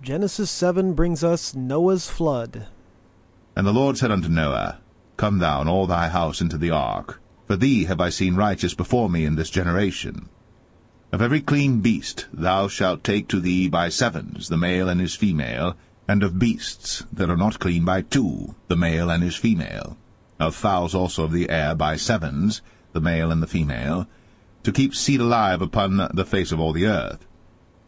Genesis 7 brings us Noah's flood. And the Lord said unto Noah, Come thou and all thy house into the ark, for thee have I seen righteous before me in this generation. Of every clean beast thou shalt take to thee by sevens, the male and his female, and of beasts that are not clean by two, the male and his female. Of fowls also of the air by sevens, the male and the female, to keep seed alive upon the face of all the earth.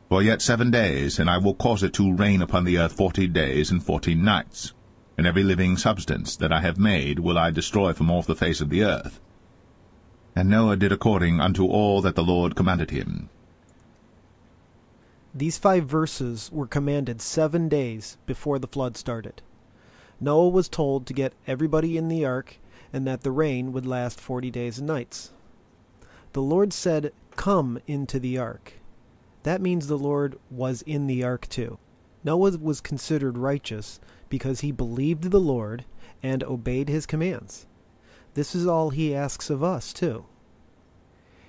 For yet 7 days, and I will cause it to rain upon the earth 40 days and 14 nights. And every living substance that I have made will I destroy from off the face of the earth. And Noah did according unto all that the Lord commanded him. These 5 verses were commanded 7 days before the flood started. Noah was told to get everybody in the ark and that the rain would last 40 days and nights. The Lord said, "Come into the ark." That means the Lord was in the ark too. Noah was considered righteous because he believed the Lord and obeyed his commands. This is all he asks of us too.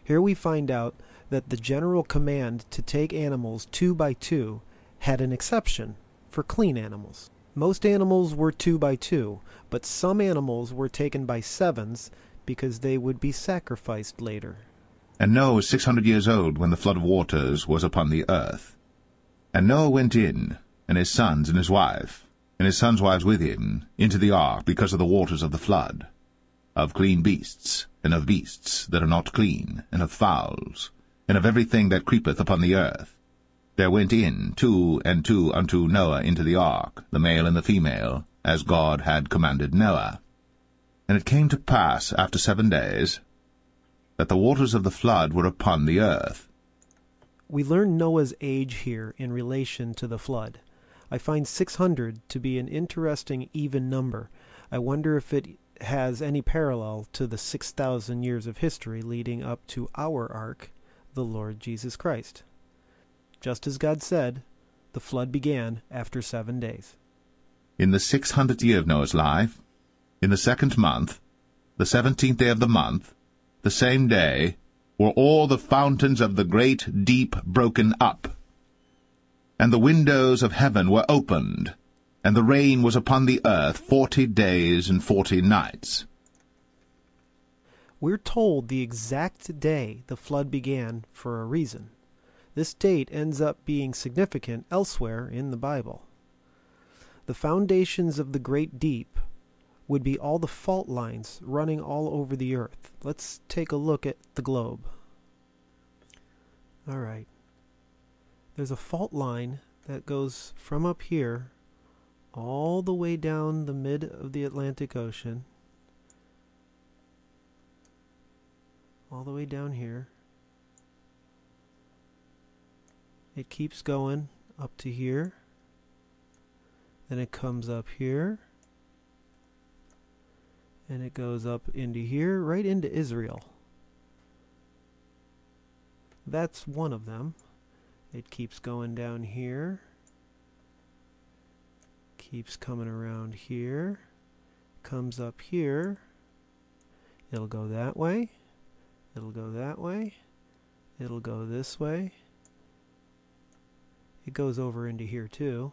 Here we find out that the general command to take animals 2 by 2 had an exception for clean animals. Most animals were 2 by 2, but some animals were taken by sevens because they would be sacrificed later. And Noah was 600 years old when the flood of waters was upon the earth. And Noah went in, and his sons and his wife, and his sons' wives with him, into the ark because of the waters of the flood, of clean beasts, and of beasts that are not clean, and of fowls, and of everything that creepeth upon the earth. There went in 2 and 2 unto Noah into the ark, the male and the female, as God had commanded Noah. And it came to pass after 7 days, that the waters of the flood were upon the earth. We learn Noah's age here in relation to the flood. I find 600 to be an interesting even number. I wonder if it has any parallel to the 6,000 years of history leading up to our ark, the Lord Jesus Christ. Just as God said, the flood began after 7 days. In the 600th year of Noah's life, in the 2nd month, the 17th day of the month, the same day, were all the fountains of the great deep broken up, and the windows of heaven were opened, and the rain was upon the earth 40 days and 40 nights. We're told the exact day the flood began for a reason. This date ends up being significant elsewhere in the Bible. The foundations of the great deep would be all the fault lines running all over the earth. Let's take a look at the globe. All right. There's a fault line that goes from up here all the way down the mid of the Atlantic Ocean, all the way down here. It keeps going up to here. Then it comes up here. And it goes up into here, right into Israel. That's one of them. It keeps going down here. Keeps coming around here. Comes up here. It'll go that way. It'll go that way. It'll go this way. It goes over into here too.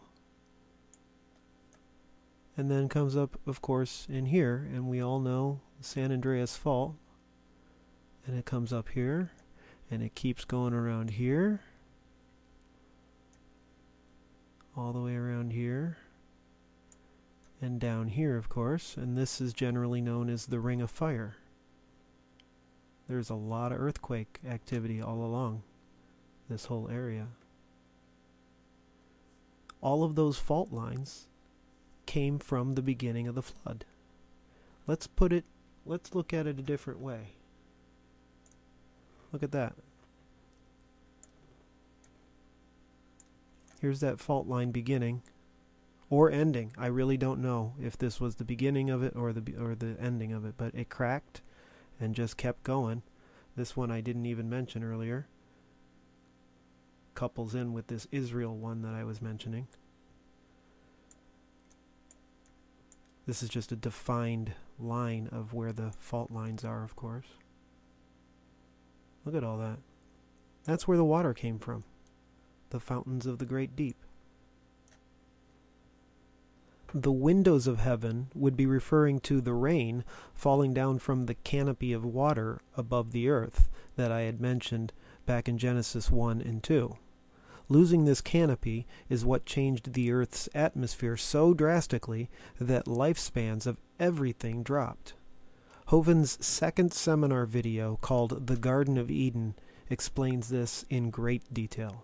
And then comes up, of course, in here, and we all know the San Andreas Fault. And it comes up here, and it keeps going around here, all the way around here, and down here, of course, and this is generally known as the Ring of Fire. There's a lot of earthquake activity all along this whole area. All of those fault lines came from the beginning of the flood. Let's look at it a different way. Look at that. Here's that fault line beginning or ending. I really don't know if this was the beginning of it or the ending of it, but it cracked and just kept going. This one I didn't even mention earlier. Couples in with this Israel one that I was mentioning. This is just a defined line of where the fault lines are, of course. Look at all that. That's where the water came from. The fountains of the great deep. The windows of heaven would be referring to the rain falling down from the canopy of water above the earth that I had mentioned back in Genesis 1 and 2. Losing this canopy is what changed the Earth's atmosphere so drastically that lifespans of everything dropped. Hovind's second seminar video, called The Garden of Eden, explains this in great detail.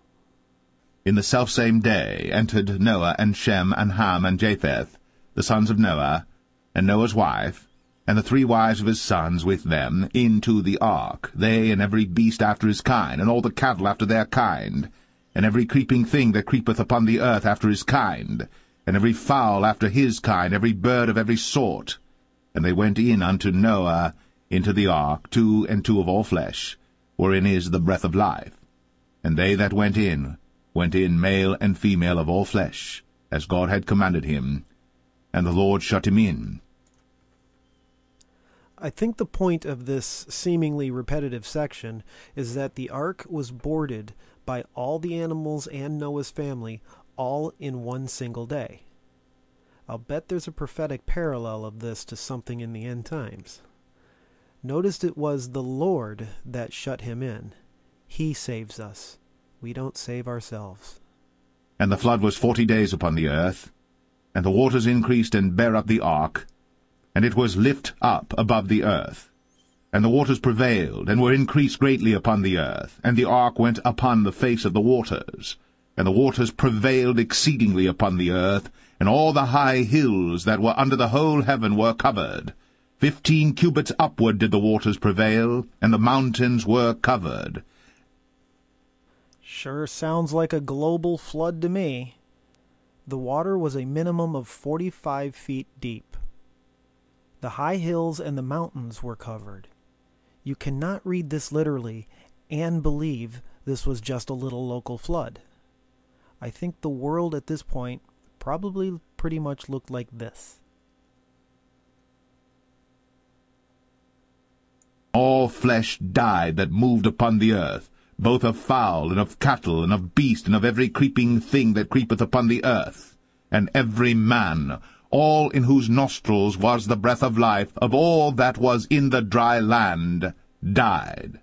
In the selfsame day entered Noah and Shem and Ham and Japheth, the sons of Noah, and Noah's wife, and the 3 wives of his sons with them, into the ark, they and every beast after his kind, and all the cattle after their kind, and every creeping thing that creepeth upon the earth after his kind, and every fowl after his kind, every bird of every sort. And they went in unto Noah into the ark, 2 and 2 of all flesh, wherein is the breath of life. And they that went in male and female of all flesh, as God had commanded him, and the Lord shut him in. I think the point of this seemingly repetitive section is that the ark was boarded by all the animals and Noah's family all in one single day. I'll bet there's a prophetic parallel of this to something in the end times. Notice it was the Lord that shut him in. He saves us. We don't save ourselves. And the flood was 40 days upon the earth, and the waters increased and bare up the ark, and it was lift up above the earth. And the waters prevailed, and were increased greatly upon the earth, and the ark went upon the face of the waters. And the waters prevailed exceedingly upon the earth, and all the high hills that were under the whole heaven were covered. 15 cubits upward did the waters prevail, and the mountains were covered. Sure sounds like a global flood to me. The water was a minimum of 45 feet deep. The high hills and the mountains were covered. You cannot read this literally and believe this was just a little local flood. I think the world at this point probably pretty much looked like this. All flesh died that moved upon the earth, both of fowl, and of cattle, and of beast, and of every creeping thing that creepeth upon the earth, and every man, all in whose nostrils was the breath of life, of all that was in the dry land, died.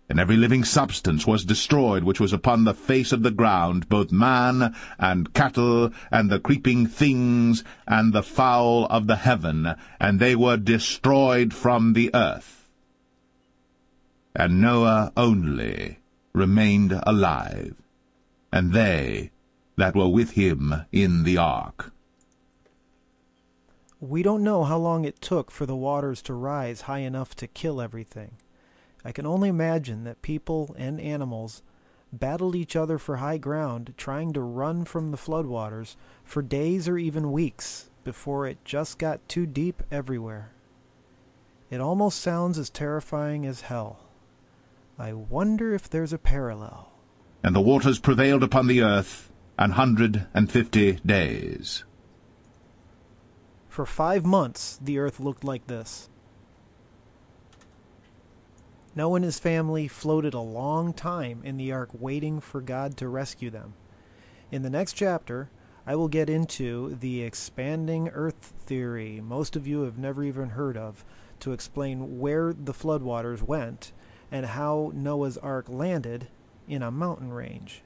And every living substance was destroyed which was upon the face of the ground, both man, and cattle, and the creeping things, and the fowl of the heaven, and they were destroyed from the earth. And Noah only remained alive, and they that were with him in the ark. We don't know how long it took for the waters to rise high enough to kill everything. I can only imagine that people and animals battled each other for high ground, trying to run from the floodwaters for days or even weeks before it just got too deep everywhere. It almost sounds as terrifying as hell. I wonder if there's a parallel. And the waters prevailed upon the earth 150 days. For 5 months, the earth looked like this. Noah and his family floated a long time in the ark waiting for God to rescue them. In the next chapter, I will get into the expanding earth theory most of you have never even heard of, to explain where the floodwaters went and how Noah's ark landed in a mountain range.